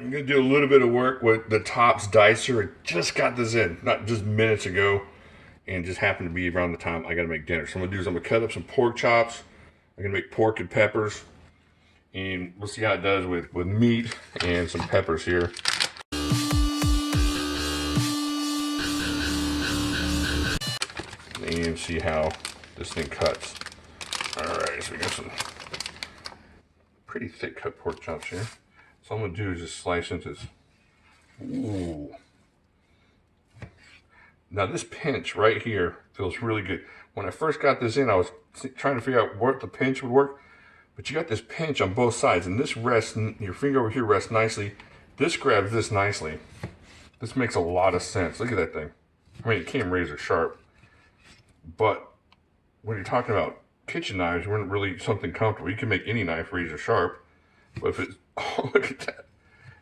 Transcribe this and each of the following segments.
I'm gonna do a little bit of work with the Tops dicer. I just got this in, not just minutes ago, and just happened to be around the time I gotta make dinner. So I'm gonna cut up some pork chops. I'm gonna make pork and peppers, and we'll see how it does with meat and some peppers here. And see how this thing cuts. Alright, so we got some pretty thick cut pork chops here. So I'm gonna do is just slice into this. Ooh. Now this pinch right here feels really good. When I first got this in, I was trying to figure out what the pinch would work, but you got this pinch on both sides, and this rests, your finger over here rests nicely. This grabs this nicely. This makes a lot of sense. Look at that thing. I mean, it came razor sharp, but when you're talking about kitchen knives, we're not really something comfortable. You can make any knife razor sharp, but if it's, oh, look at that.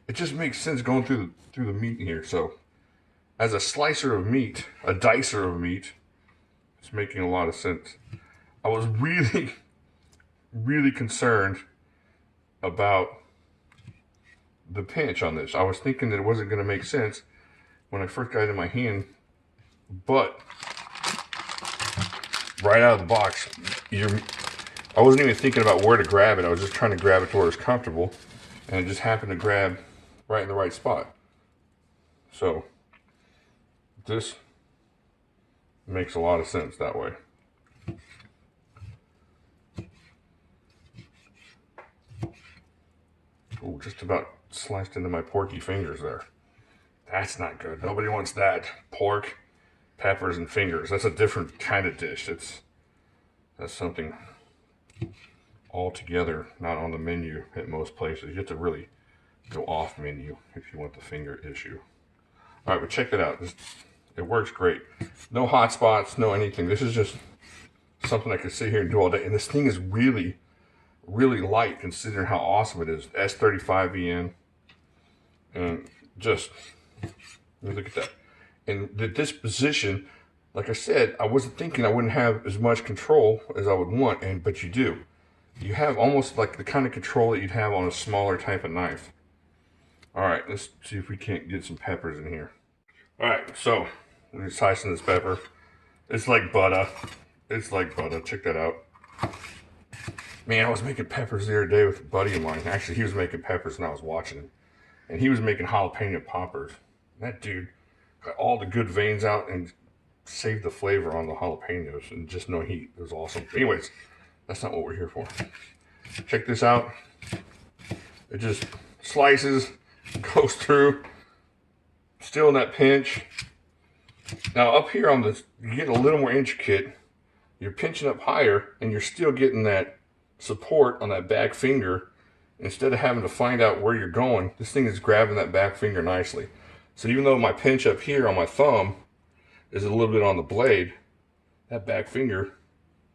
It just makes sense going through the meat here. So as a slicer of meat, a dicer of meat, it's making a lot of sense. I was really, really concerned about the pinch on this. I was thinking that it wasn't going to make sense when I first got it in my hand, but right out of the box, I wasn't even thinking about where to grab it. I was just trying to grab it to where it was comfortable, and it just happened to grab right in the right spot. So this makes a lot of sense that way. Ooh, just about sliced into my porky fingers there. That's not good. Nobody wants that. Pork, peppers, and fingers. That's a different kind of dish. That's something altogether not on the menu at most places. You have to really go off menu if you want the finger issue. All right, but check that out. It works great. No hot spots, no anything. This is just something I could sit here and do all day. And this thing is really, really light considering how awesome it is. S35VN. And just, look at that. And the disposition, like I said, I wasn't thinking I wouldn't have as much control as I would want, but you do. You have almost like the kind of control that you'd have on a smaller type of knife. All right, let's see if we can't get some peppers in here. All right, so we're slicing this pepper. It's like butter. It's like butter. Check that out. Man, I was making peppers the other day with a buddy of mine. Actually, he was making peppers and I was watching him. And he was making jalapeno poppers. That dude got all the good veins out and saved the flavor on the jalapenos and just no heat. It was awesome. Anyways, that's not what we're here for. Check this out. It just slices, goes through, still in that pinch. Now up here on this, you get a little more intricate. You're pinching up higher and you're still getting that support on that back finger. Instead of having to find out where you're going, this thing is grabbing that back finger nicely. So even though my pinch up here on my thumb is a little bit on the blade, that back finger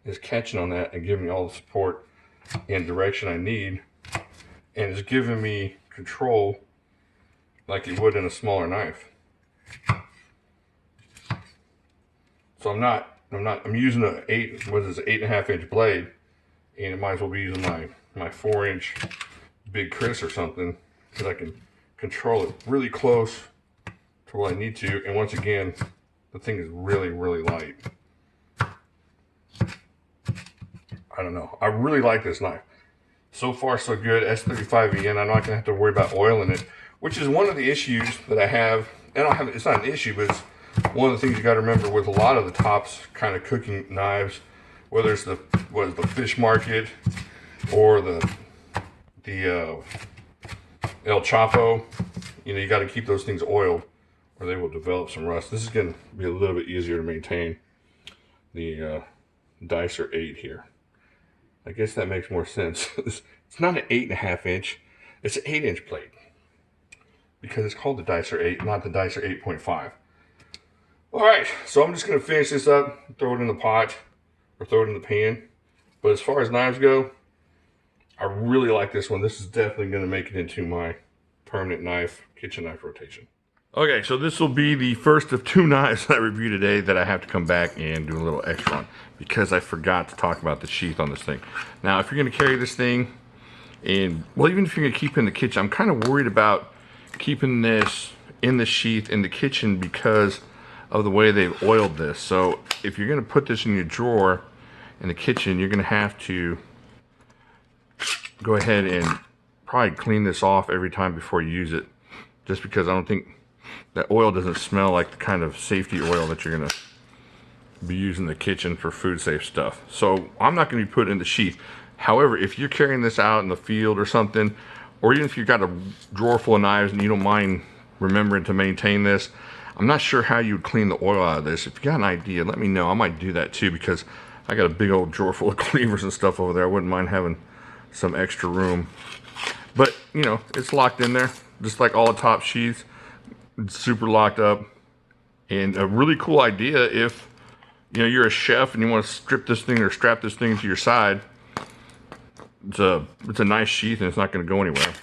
is catching on that and giving me all the support and direction I need, and it's giving me control like it would in a smaller knife. So I'm using an 8.5 inch blade, and it might as well be using my 4-inch Big Chris or something, because I can control it really close to what I need to. And once again, the thing is really, really light. I don't know. I really like this knife. So far, so good. S35VN. I'm not going to have to worry about oiling it, which is one of the issues that I have. It's not an issue, but it's one of the things you got to remember with a lot of the Tops kind of cooking knives, whether it's the fish market or the El Chapo, you got to keep those things oiled or they will develop some rust. This is going to be a little bit easier to maintain. The Dicer 8 here. I guess that makes more sense. It's not an 8.5 inch, it's an 8-inch blade. Because it's called the Dicer 8, not the Dicer 8.5. Alright, so I'm just going to finish this up, throw it in the pot, or throw it in the pan. But as far as knives go, I really like this one. This is definitely going to make it into my permanent kitchen knife rotation. Okay, so this will be the first of 2 knives I review today that I have to come back and do a little extra on, because I forgot to talk about the sheath on this thing. Now, if you're going to carry this thing, and well, even if you're going to keep it in the kitchen, I'm kind of worried about keeping this in the sheath in the kitchen because of the way they've oiled this. So if you're going to put this in your drawer in the kitchen, you're going to have to go ahead and probably clean this off every time before you use it, just because I don't think that oil doesn't smell like the kind of safety oil that you're going to be using in the kitchen for food safe stuff. So I'm not going to be putting it in the sheath. However, if you're carrying this out in the field or something, or even if you've got a drawer full of knives and you don't mind remembering to maintain this, I'm not sure how you would clean the oil out of this. If you got an idea, let me know. I might do that too, because I got a big old drawer full of cleavers and stuff over there. I wouldn't mind having some extra room. But, you know, it's locked in there, just like all the top sheaths. It's super locked up. And a really cool idea if, you know, you're a chef and you want to strip this thing or strap this thing to your side. It's a nice sheath and it's not going to go anywhere.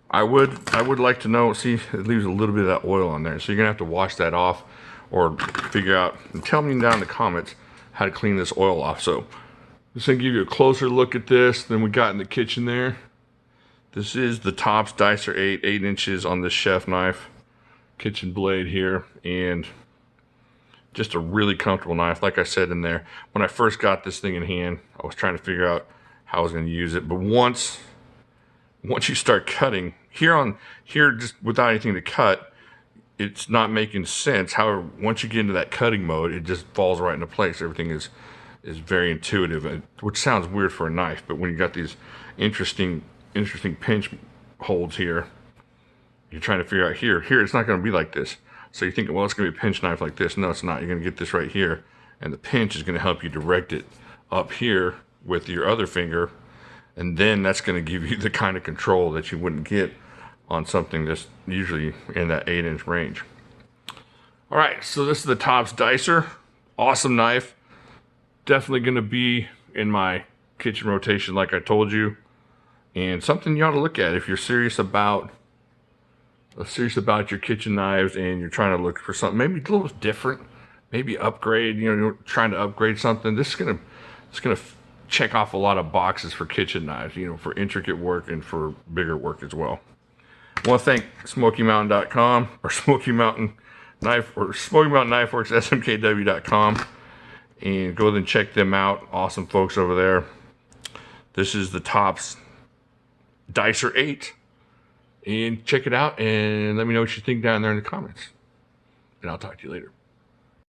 I would like to know, see, it leaves a little bit of that oil on there, so you're gonna have to wash that off or figure out, and tell me down in the comments how to clean this oil off. So just gonna give you a closer look at this than we got in the kitchen there. This is the Tops Dicer 8 inches on this chef knife, kitchen blade here, and just a really comfortable knife. Like I said in there, when I first got this thing in hand, I was trying to figure out how I was going to use it. But once you start cutting, here just without anything to cut, it's not making sense. However, once you get into that cutting mode, it just falls right into place. Everything is very intuitive, which sounds weird for a knife, but when you got these interesting pinch holds here, you're trying to figure out here it's not going to be like this. So you're thinking, well, it's going to be a pinch knife like this. No, it's not. You're going to get this right here, and the pinch is going to help you direct it up here with your other finger, and then that's going to give you the kind of control that you wouldn't get on something that's usually in that 8-inch range. All right, so this is the Tops Dicer. Awesome knife. Definitely going to be in my kitchen rotation, like I told you, and something you ought to look at if you're serious about your kitchen knives and you're trying to look for something maybe a little different, maybe upgrade. You know, you're trying to upgrade something. This is gonna check off a lot of boxes for kitchen knives, you know, for intricate work and for bigger work as well. I want to thank SmokyMountain.com or Smoky Mountain Knife or Smoky Mountain Knife Works, SMKW.com, and go ahead and check them out. Awesome folks over there. This is the Tops Dicer 8, and check it out and let me know what you think down there in the comments. And I'll talk to you later.